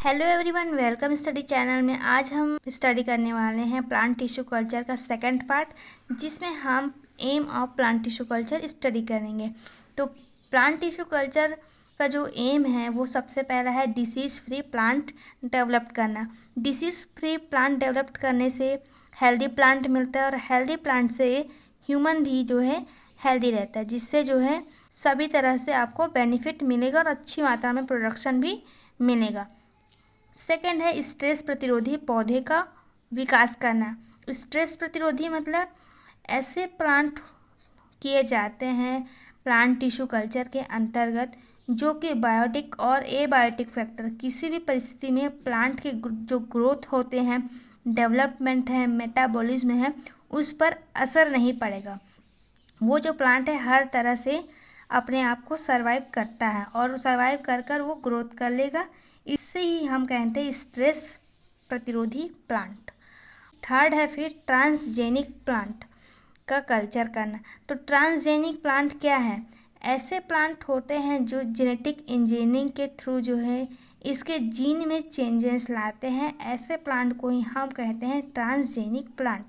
Hello everyone, welcome study channel में। आज हम स्टडी करने वाले हैं प्लांट टिश्यू कल्चर का सेकंड पार्ट, जिसमें हम aim of plant tissue culture study करेंगे। तो प्लांट टिश्यू कल्चर का जो एम है वो सबसे पहला है डिसीज़ फ्री प्लांट डेवलप करना। डिसीज़ फ्री प्लांट डेवलप करने से हेल्दी प्लांट मिलता है और हेल्दी प्लांट से ह्यूमन भी जो है हेल्दी रहता है, जिससे जो है सभी तरह से आपको बेनिफिट मिलेगा और अच्छी मात्रा में प्रोडक्शन भी मिलेगा। सेकंड है स्ट्रेस प्रतिरोधी पौधे का विकास करना। स्ट्रेस प्रतिरोधी मतलब ऐसे प्लांट किए जाते हैं प्लांट टिश्यू कल्चर के अंतर्गत जो कि बायोटिक और एबायोटिक फैक्टर किसी भी परिस्थिति में प्लांट के जो ग्रोथ होते हैं, डेवलपमेंट है, मेटाबॉलिज्म है, उस पर असर नहीं पड़ेगा। वो जो प्लांट है हर तरह से अपने आप को सर्वाइव करता है और सर्वाइव कर कर वो ग्रोथ कर लेगा। इससे ही हम कहते हैं स्ट्रेस प्रतिरोधी प्लांट। थर्ड है फिर ट्रांसजेनिक प्लांट का कल्चर करना। तो ट्रांसजेनिक प्लांट क्या है? ऐसे प्लांट होते हैं जो जेनेटिक इंजीनियरिंग के थ्रू जो है इसके जीन में चेंजेस लाते हैं। ऐसे प्लांट को ही हम कहते हैं ट्रांसजेनिक प्लांट,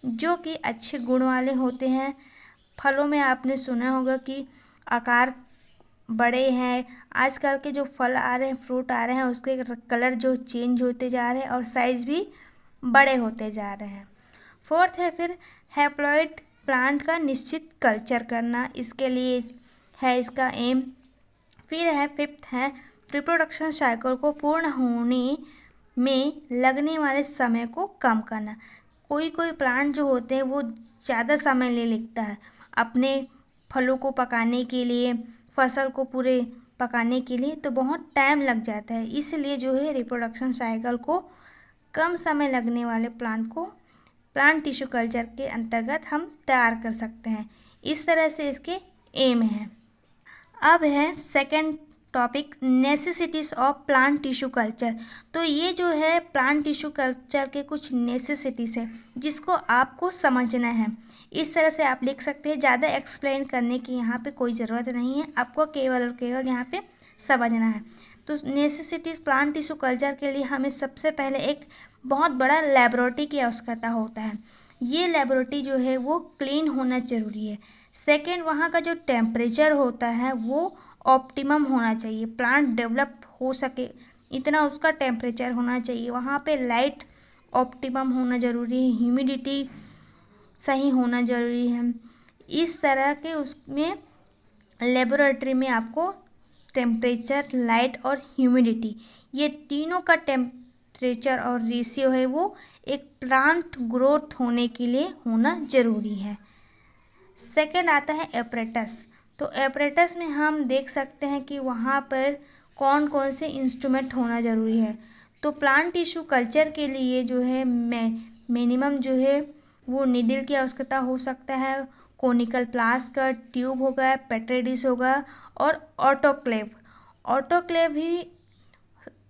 जो कि अच्छे गुण वाले होते हैं। फलों में आपने सुना होगा कि आकार बड़े हैं। आजकल के जो फल आ रहे हैं, फ्रूट आ रहे हैं, उसके कलर जो चेंज होते जा रहे हैं और साइज़ भी बड़े होते जा रहे हैं। फोर्थ है फिर हैप्लॉइड प्लांट का निश्चित कल्चर करना। इसके लिए है इसका एम। फिर है फिफ्थ है रिप्रोडक्शन साइकिल को पूर्ण होने में लगने वाले समय को कम करना। कोई कोई प्लांट जो होते हैं वो ज़्यादा समय ले लेता है अपने फलों को पकाने के लिए, फसल को पूरे पकाने के लिए, तो बहुत टाइम लग जाता है। इसलिए जो है रिप्रोडक्शन साइकिल को कम समय लगने वाले प्लांट को प्लांट टिश्यू कल्चर के अंतर्गत हम तैयार कर सकते हैं। इस तरह से इसके एम है। अब है second topic necessities of plant tissue culture. तो ये जो है प्लांट टिश्यू कल्चर के कुछ नेसेसिटीज़ है जिसको आपको समझना है। इस तरह से आप लिख सकते हैं। ज़्यादा एक्सप्लेन करने की यहाँ पे कोई ज़रूरत नहीं है, आपको केवल और केवल यहाँ पे समझना है। तो नेसेसिटीज़ प्लांट टिश्यू कल्चर के लिए हमें सबसे पहले एक बहुत बड़ा लेबोरेटरी की आवश्यकता होता है। ये लेबोरेटरी जो है वो क्लीन होना ज़रूरी है। सेकेंड, वहाँ का जो टेम्परेचर होता है वो ऑप्टिमम होना चाहिए। प्लांट डेवलप हो सके इतना उसका टेम्परेचर होना चाहिए। वहाँ पे लाइट ऑप्टिमम होना ज़रूरी है, ह्यूमिडिटी सही होना ज़रूरी है। इस तरह के उसमें लेबोरेटरी में आपको टेम्परेचर, लाइट और ह्यूमिडिटी, ये तीनों का टेम्परेचर और रेशियो है वो एक प्लांट ग्रोथ होने के लिए होना ज़रूरी है। सेकंड आता है एपरेटस। तो एपरेटस में हम देख सकते हैं कि वहाँ पर कौन कौन से इंस्ट्रूमेंट होना ज़रूरी है। तो प्लांट टिश्यू कल्चर के लिए जो है मिनिमम जो है वो नीडल की आवश्यकता हो सकता है, कोनिकल फ्लास्क का ट्यूब होगा, पेट्री डिश होगा और ऑटोक्लेव। ऑटोक्लेव ही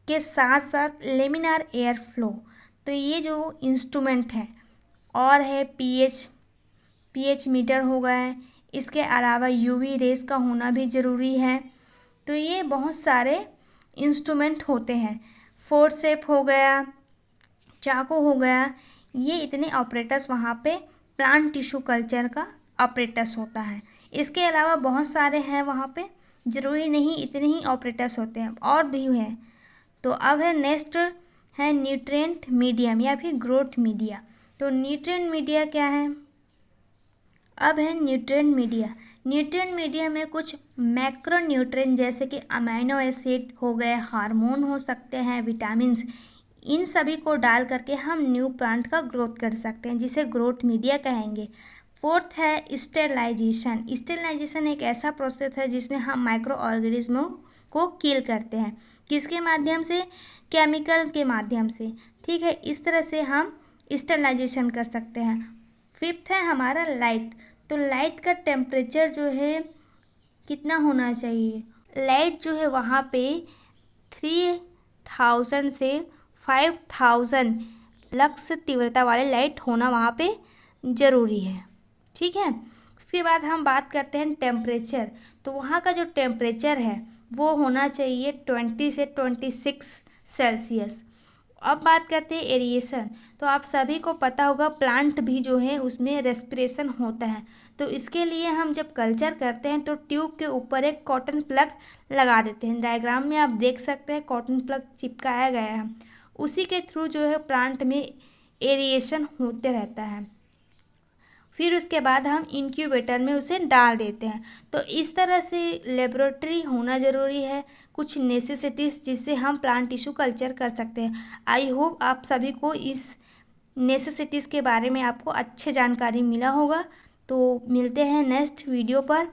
के साथ साथ लेमिनार एयर फ्लो। तो ये जो इंस्ट्रूमेंट है और है पीएच मीटर हो गया। इसके अलावा यूवी रेस का होना भी ज़रूरी है। तो ये बहुत सारे इंस्ट्रूमेंट होते हैं। फोर्सेप हो गया, चाकू हो गया, ये इतने ऑपरेटर्स वहाँ पे प्लांट टिश्यू कल्चर का ऑपरेटर्स होता है। इसके अलावा बहुत सारे हैं वहाँ पे, ज़रूरी नहीं इतने ही ऑपरेटर्स होते हैं, और भी हैं। तो अब है नेक्स्ट है न्यूट्रिएंट मीडियम या फिर ग्रोथ मीडिया। तो न्यूट्रिएंट मीडिया क्या है? अब है न्यूट्रिएंट मीडिया। न्यूट्रिएंट मीडिया में कुछ मैक्रो न्यूट्रिएंट जैसे कि अमीनो एसिड हो गए, हार्मोन हो सकते हैं, विटामिन्स, इन सभी को डाल करके हम न्यू प्लांट का ग्रोथ कर सकते हैं, जिसे ग्रोथ मीडिया कहेंगे। फोर्थ है स्टेरलाइजेशन। स्टेरलाइजेशन एक ऐसा प्रोसेस है जिसमें हम माइक्रो ऑर्गेनिज्मों को किल करते हैं। किसके माध्यम से? केमिकल के माध्यम से। ठीक है, इस तरह से हम स्टेरलाइजेशन कर सकते हैं। फिफ्थ है हमारा लाइट। तो लाइट का टेम्परेचर जो है कितना होना चाहिए? लाइट जो है वहाँ पे 3000 से 5000 लक्स तीव्रता वाले लाइट होना वहाँ पे ज़रूरी है। ठीक है, उसके बाद हम बात करते हैं टेम्परेचर। तो वहाँ का जो टेम्परेचर है वो होना चाहिए 20 से 26 सेल्सियस। अब बात करते हैं एरिएशन। तो आप सभी को पता होगा प्लांट भी जो है उसमें रेस्पिरेशन होता है। तो इसके लिए हम जब कल्चर करते हैं तो ट्यूब के ऊपर एक कॉटन प्लग लगा देते हैं। डायग्राम में आप देख सकते हैं कॉटन प्लग चिपकाया गया है। उसी के थ्रू जो है प्लांट में एरिएशन होते रहता है। फिर उसके बाद हम इंक्यूबेटर में उसे डाल देते हैं। तो इस तरह से लेबोरेटरी होना ज़रूरी है, कुछ नेसेसिटीज़ जिससे हम प्लांट टिश्यू कल्चर कर सकते हैं। आई होप आप सभी को इस नेसेसिटीज़ के बारे में आपको अच्छे जानकारी मिला होगा। तो मिलते हैं नेक्स्ट वीडियो पर।